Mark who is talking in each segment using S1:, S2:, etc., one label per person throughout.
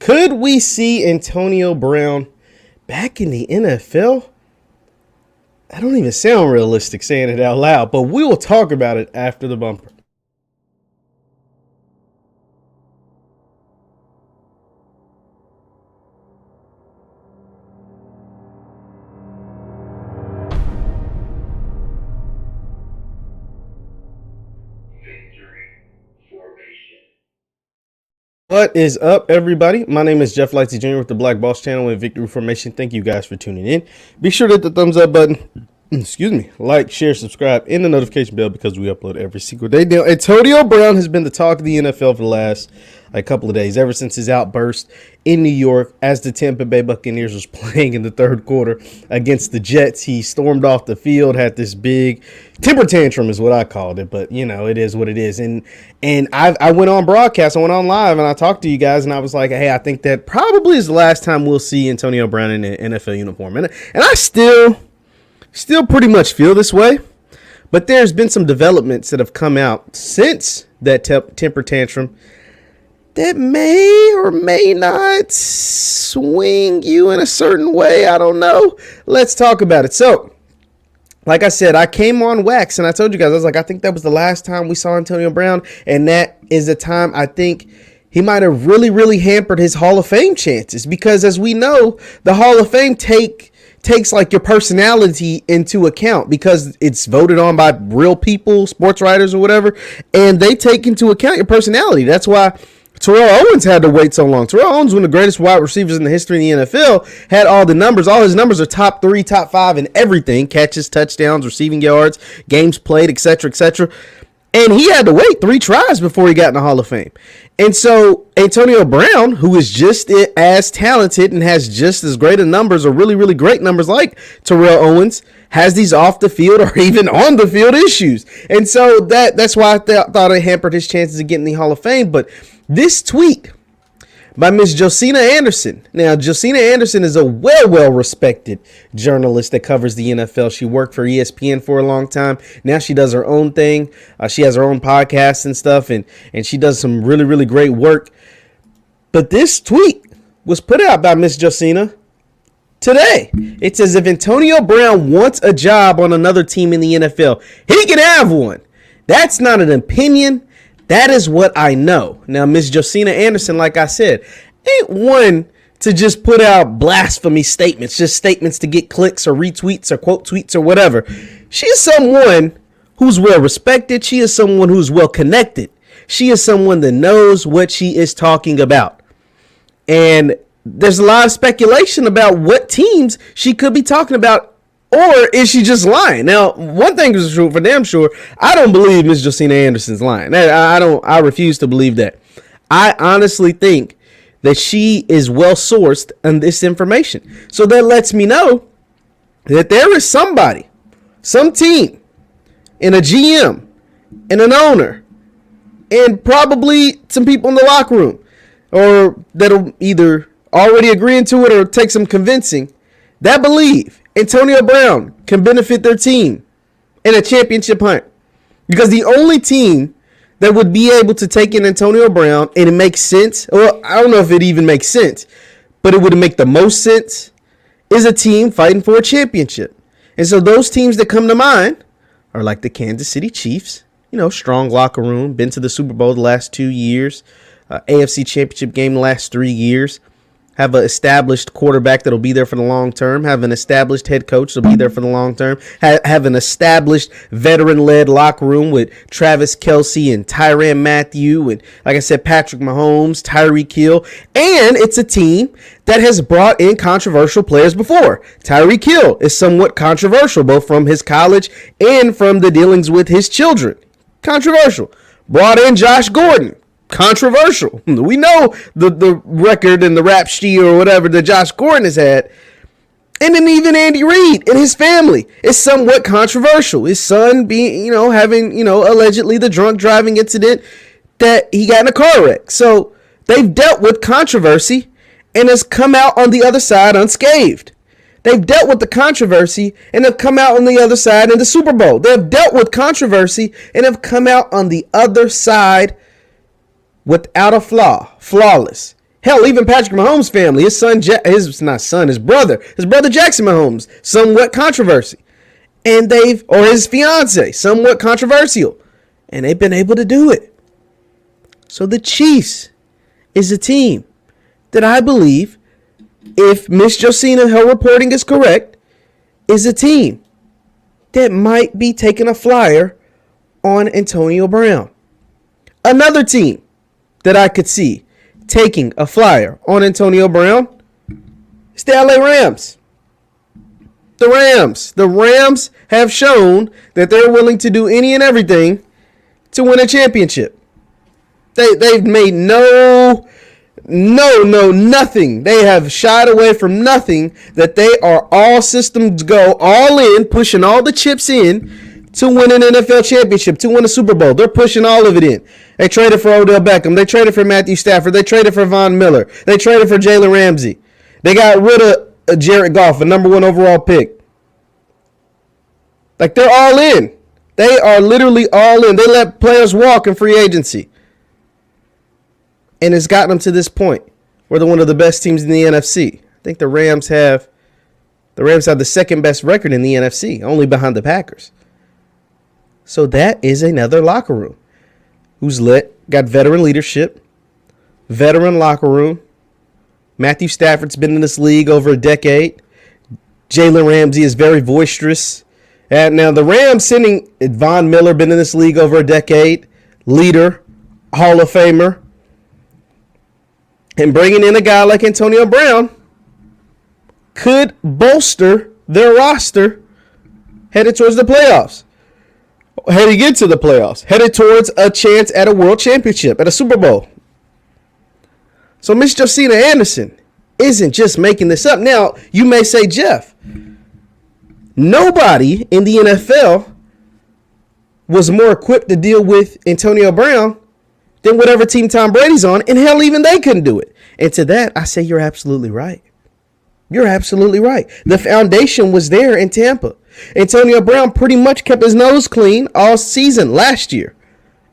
S1: Could we see Antonio Brown back in the NFL? I don't even sound realistic saying it out loud, but we will talk about it after the bumper. What is up, everybody? My name is Jeff Lightsy Jr. with the Black Boss Channel and Victory Formation. Thank you guys for tuning in. Be sure to hit the thumbs up button. Like, share, subscribe, and the notification bell because we upload every single day. Now, Antonio Brown has been the talk of the NFL for the last couple of days, ever since his outburst in New York as the Tampa Bay Buccaneers was playing in the third quarter against the Jets. He stormed off the field, had this big temper tantrum is what I called it, but you know, it is what it is. And I went on broadcast, I went on live, and I talked to you guys, and I was like, hey, I think that probably is the last time we'll see Antonio Brown in an NFL uniform. And I still pretty much feel this way, but there's been some developments that have come out since that temper tantrum that may or may not swing you in a certain way. I don't know. Let's talk about it. So, like I said, I came on wax and I told you guys, I was like, I think that was the last time we saw Antonio Brown. And that is a time I think he might have really hampered his Hall of Fame chances. Because as we know, the Hall of Fame takes like your personality into account because it's voted on by real people, sports writers or whatever. And they take into account your personality. That's why Terrell Owens had to wait so long. Terrell Owens, one of the greatest wide receivers in the history of the NFL, had all the numbers. All his numbers are top 3, top 5 in everything. Catches, touchdowns, receiving yards, games played, etc., etc. And he had to wait 3 tries before he got in the Hall of Fame. And so Antonio Brown, who is just as talented and has just as great a numbers or really great numbers like Terrell Owens, has these off the field or even on the field issues. And so that's why I thought it hampered his chances of getting the Hall of Fame. But this tweet by Miss Josina Anderson. Now, Josina Anderson is a well respected journalist that covers the NFL. She worked for ESPN for a long time. Now she does her own thing. She has her own podcast and stuff, and she does some really great work. But this tweet was put out by Miss Josina today. It says, if Antonio Brown wants a job on another team in the NFL, he can have one. That's not an opinion. That is what I know. Now, Miss Josina Anderson, like I said, ain't one to just put out blasphemy statements, just statements to get clicks or retweets or quote tweets or whatever. She is someone who's well respected. She is someone who's well connected. She is someone that knows what she is talking about. And there's a lot of speculation about what teams she could be talking about. Or is she just lying? Now, one thing is true for damn sure. I don't believe Miss Josina Anderson's lying. I refuse to believe that. I honestly think that she is well sourced on this information. So that lets me know that there is somebody, some team, and a GM, and an owner, and probably some people in the locker room, or that'll either already agree into it or take some convincing, that believe Antonio Brown can benefit their team in a championship hunt. Because the only team that would be able to take in Antonio Brown, and it makes sense, well, I don't know if it even makes sense, but it would make the most sense, is a team fighting for a championship. And so those teams that come to mind are like the Kansas City Chiefs, strong locker room, been to the Super Bowl the last 2 years, AFC Championship game the last 3 years. Have an established quarterback that'll be there for the long term. Have an established head coach that'll be there for the long term. Have an established veteran-led locker room with Travis Kelce and Tyrann Mathieu and, like I said, Patrick Mahomes, Tyreek Hill. And it's a team that has brought in controversial players before. Tyreek Hill is somewhat controversial, both from his college and from the dealings with his children. Controversial. Brought in Josh Gordon. Controversial. We know the record and the rap sheet or whatever that Josh Gordon has had. And then even Andy Reid and his family is somewhat controversial. His son being, having, allegedly the drunk driving incident that he got in a car wreck. So they've dealt with controversy and has come out on the other side unscathed. They've dealt with the controversy and have come out on the other side in the Super Bowl. They've dealt with controversy and have come out on the other side without a flaw, flawless. Hell, even Patrick Mahomes' family, his brother Jackson Mahomes, somewhat controversy. And or his fiance, somewhat controversial. And they've been able to do it. So the Chiefs is a team that I believe, if Miss Josina, her reporting is correct, is a team that might be taking a flyer on Antonio Brown. Another team that I could see taking a flyer on Antonio Brown is the LA Rams. The Rams have shown that they're willing to do any and everything to win a championship. They've made nothing. They have shied away from nothing, that they are all systems go, all in, pushing all the chips in to win an NFL championship, to win a Super Bowl. They're pushing all of it in. They traded for Odell Beckham. They traded for Matthew Stafford. They traded for Von Miller. They traded for Jalen Ramsey. They got rid of Jared Goff, a number 1 overall pick. Like, they're all in. They are literally all in. They let players walk in free agency. And it's gotten them to this point where they're one of the best teams in the NFC. I think the Rams have the second best record in the NFC, only behind the Packers. So that is another locker room got veteran leadership, veteran locker room. Matthew Stafford's been in this league over a decade. Jalen Ramsey is very boisterous. And now the Rams sending Von Miller, been in this league over a decade, leader, Hall of Famer. And bringing in a guy like Antonio Brown could bolster their roster headed towards the playoffs. Heading into the playoffs. Headed towards a chance at a world championship, at a Super Bowl. So Miss Josina Anderson isn't just making this up. Now, you may say, Jeff, nobody in the NFL was more equipped to deal with Antonio Brown than whatever team Tom Brady's on, and hell, even they couldn't do it. And to that, I say you're absolutely right. You're absolutely right. The foundation was there in Tampa. Antonio Brown pretty much kept his nose clean all season last year.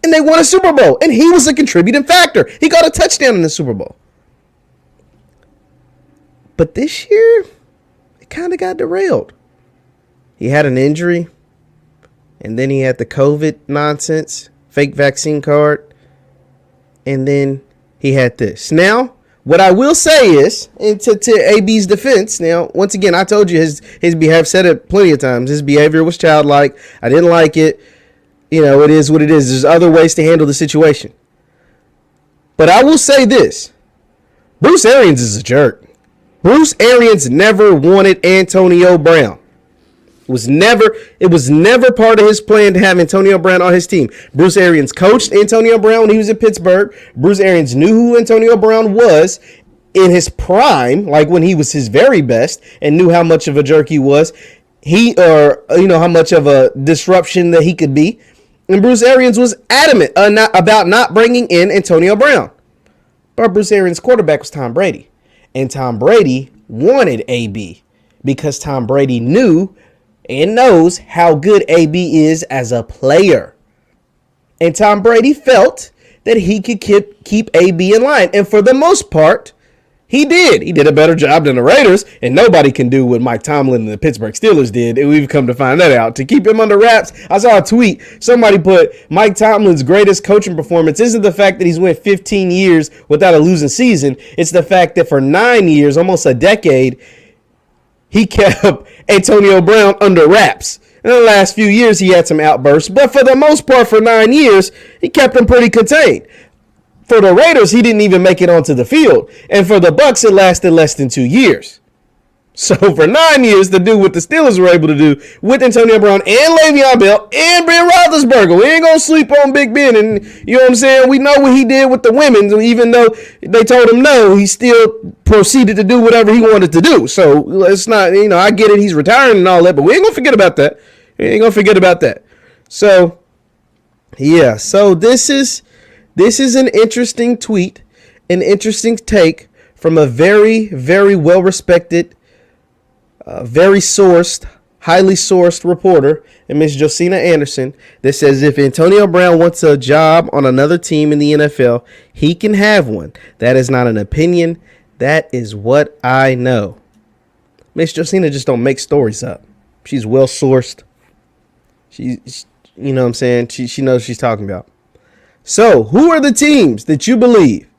S1: And they won a Super Bowl, and he was a contributing factor. He got a touchdown in the Super Bowl. But this year, it kind of got derailed. He had an injury, and then he had the COVID nonsense, fake vaccine card. And then he had this. Now, what I will say is, and to AB's defense, now, once again, I told you his behavior, I've said it plenty of times, his behavior was childlike. I didn't like it. You know, it is what it is. There's other ways to handle the situation. But I will say this. Bruce Arians is a jerk. Bruce Arians never wanted Antonio Brown. It was never part of his plan to have Antonio Brown on his team. Bruce Arians coached Antonio Brown when he was in Pittsburgh. Bruce Arians knew who Antonio Brown was in his prime, like when he was his very best, and knew how much of a jerk he was. How much of a disruption that he could be. And Bruce Arians was adamant about not bringing in Antonio Brown. But Bruce Arians' quarterback was Tom Brady. And Tom Brady wanted AB because Tom Brady knew and knows how good AB is as a player. And Tom Brady felt that he could keep AB in line. And for the most part, he did. He did a better job than the Raiders. And nobody can do what Mike Tomlin and the Pittsburgh Steelers did. And we've come to find that out. To keep him under wraps, I saw a tweet. Somebody put Mike Tomlin's greatest coaching performance isn't the fact that he's went 15 years without a losing season. It's the fact that for 9 years, almost a decade, he kept Antonio Brown under wraps. In the last few years, he had some outbursts, but for the most part, for 9 years, he kept him pretty contained. For the Raiders, he didn't even make it onto the field. And for the Bucs, it lasted less than 2 years. So for 9 years to do what the Steelers were able to do with Antonio Brown and Le'Veon Bell and Ben Roethlisberger. We ain't going to sleep on Big Ben. And you know what I'm saying? We know what he did with the women. Even though they told him no, he still proceeded to do whatever he wanted to do. So let's not, I get it. He's retiring and all that, but we ain't going to forget about that. We ain't going to forget about that. So, yeah. So this is an interesting tweet, an interesting take from a very, very well-respected, very sourced, highly sourced reporter, and Miss Josina Anderson, that says if Antonio Brown wants a job on another team in the NFL, he can have one. That is not an opinion. That is what I know. Miss Josina just don't make stories up. She's well sourced. She's, you know what I'm saying? She knows what she's talking about. So, who are the teams that you believe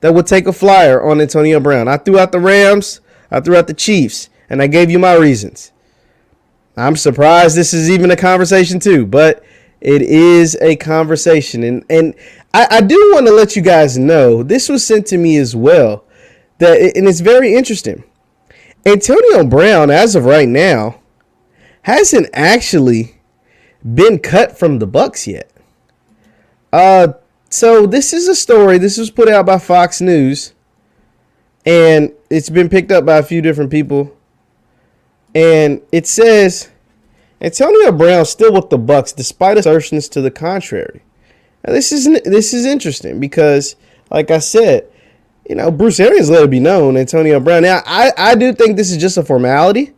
S1: that would take a flyer on Antonio Brown? I threw out the Rams, I threw out the Chiefs, and I gave you my reasons. I'm surprised this is even a conversation too, but it is a conversation. And I do want to let you guys know, this was sent to me as well, and it's very interesting. Antonio Brown, as of right now, hasn't actually been cut from the Bucs yet. So this is a story. This was put out by Fox News, and it's been picked up by a few different people. And it says Antonio Brown still with the Bucs despite assertions to the contrary. Now this is interesting because, like I said, you know, Bruce Arians let it be known Antonio Brown. Now I do think this is just a formality.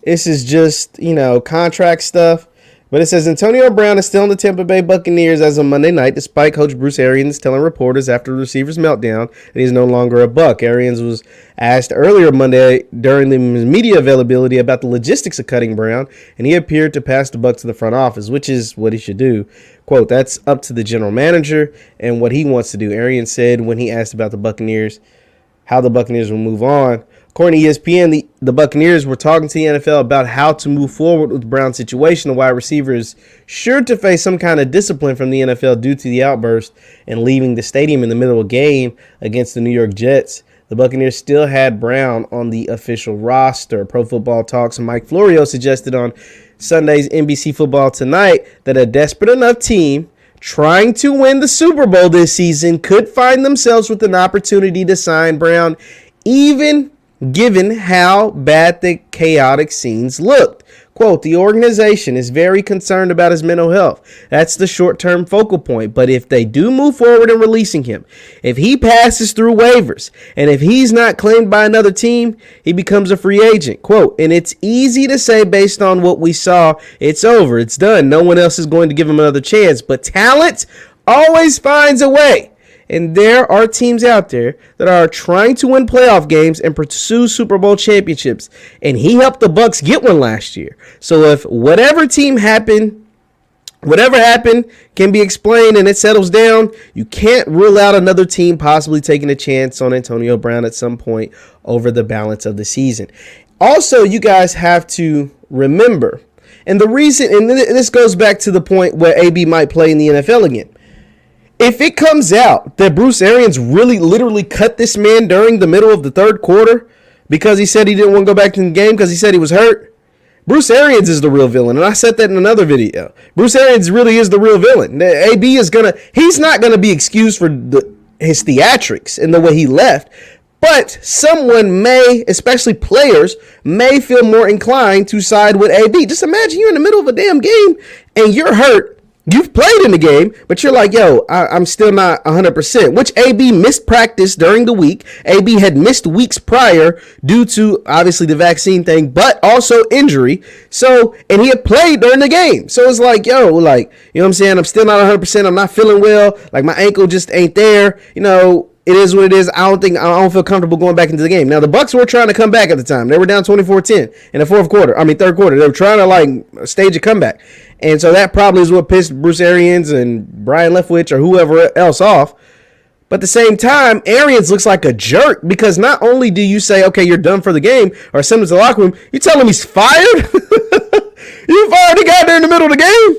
S1: This is just, you know, contract stuff. But it says Antonio Brown is still in the Tampa Bay Buccaneers as of Monday night, despite Coach Bruce Arians telling reporters after the receiver's meltdown that he's no longer a Buc. Arians was asked earlier Monday during the media availability about the logistics of cutting Brown, and he appeared to pass the buck to the front office, which is what he should do. Quote, that's up to the general manager and what he wants to do. Arians said when he asked about the Buccaneers, how the Buccaneers will move on. According to ESPN, the Buccaneers were talking to the NFL about how to move forward with Brown's situation. The wide receiver is sure to face some kind of discipline from the NFL due to the outburst and leaving the stadium in the middle of a game against the New York Jets. The Buccaneers still had Brown on the official roster. Pro Football Talks' Mike Florio suggested on Sunday's NBC Football Tonight that a desperate enough team trying to win the Super Bowl this season could find themselves with an opportunity to sign Brown, even given how bad the chaotic scenes looked. Quote, the organization is very concerned about his mental health. That's the short-term focal point. But if they do move forward in releasing him, if he passes through waivers, and if he's not claimed by another team, he becomes a free agent. Quote, and it's easy to say based on what we saw, it's over, it's done. No one else is going to give him another chance. But talent always finds a way. And there are teams out there that are trying to win playoff games and pursue Super Bowl championships. And he helped the Bucs get one last year. So if whatever happened can be explained and it settles down, you can't rule out another team possibly taking a chance on Antonio Brown at some point over the balance of the season. Also, you guys have to remember, and the reason, and this goes back to the point where AB might play in the NFL again. If it comes out that Bruce Arians really literally cut this man during the middle of the third quarter because he said he didn't want to go back to the game because he said he was hurt, Bruce Arians is the real villain. And I said that in another video. Bruce Arians really is the real villain. AB is he's not going to be excused for his theatrics and the way he left. But someone may, especially players, may feel more inclined to side with AB. Just imagine you're in the middle of a damn game and you're hurt. You've played in the game, but you're like, yo, I'm still not 100%, which AB missed practice during the week. AB had missed weeks prior due to, obviously, the vaccine thing, but also injury. So, and he had played during the game. So it's like, yo, like, you know what I'm saying? I'm still not 100%. I'm not feeling well. Like, my ankle just ain't there. You know, it is what it is. I don't feel comfortable going back into the game. Now, the Bucs were trying to come back at the time. They were down 24-10 in the third quarter. They were trying to, like, stage a comeback. And so that probably is what pissed Bruce Arians and Brian Leftwich or whoever else off. But at the same time, Arians looks like a jerk because not only do you say, okay, you're done for the game or send him to the locker room, you tell him he's fired? You fired the guy there in the middle of the game?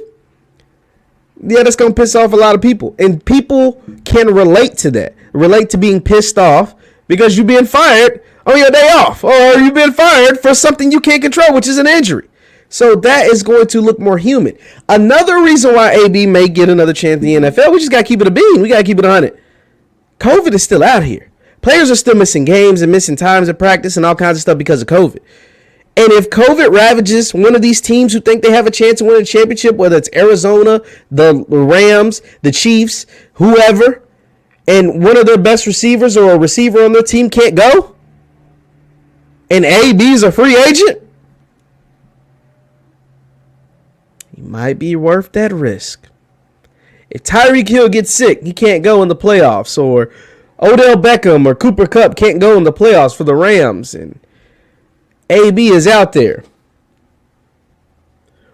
S1: Yeah, that's going to piss off a lot of people. And people can relate to that. Relate to being pissed off because you're being fired on your day off. Or you've been fired for something you can't control, which is an injury. So that is going to look more human. Another reason why AB may get another chance in the NFL, we just got to keep it a bean. We got to keep it 100. COVID is still out here. Players are still missing games and missing times of practice and all kinds of stuff because of COVID. And if COVID ravages one of these teams who think they have a chance to win a championship, whether it's Arizona, the Rams, the Chiefs, whoever, and one of their best receivers or a receiver on their team can't go, and AB is a free agent, might be worth that risk. If Tyreek Hill gets sick, he can't go in the playoffs, or Odell Beckham or Cooper Kupp can't go in the playoffs for the Rams, and AB is out there.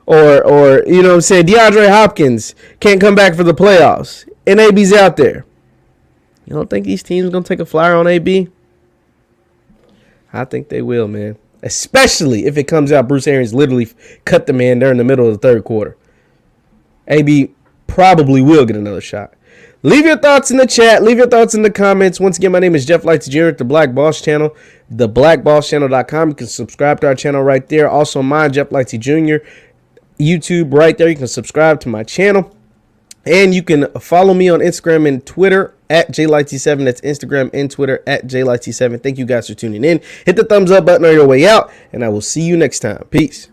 S1: Or you know what I'm saying, DeAndre Hopkins can't come back for the playoffs, and AB's out there. You don't think these teams are going to take a flyer on AB? I think they will, man. Especially if it comes out Bruce Arians literally cut the man there in the middle of the third quarter. AB probably will get another shot. Leave your thoughts in the chat. Leave your thoughts in the comments. Once again, my name is Jeff Lightsy Jr. at the Black Boss Channel, theblackbosschannel.com. You can subscribe to our channel right there. Also, mine, Jeff Lightsy Jr. YouTube right there. You can subscribe to my channel. And you can follow me on Instagram and Twitter at JLightsy7. That's Instagram and Twitter at JLightsy7. Thank you guys for tuning in. Hit the thumbs up button on your way out, and I will see you next time. Peace.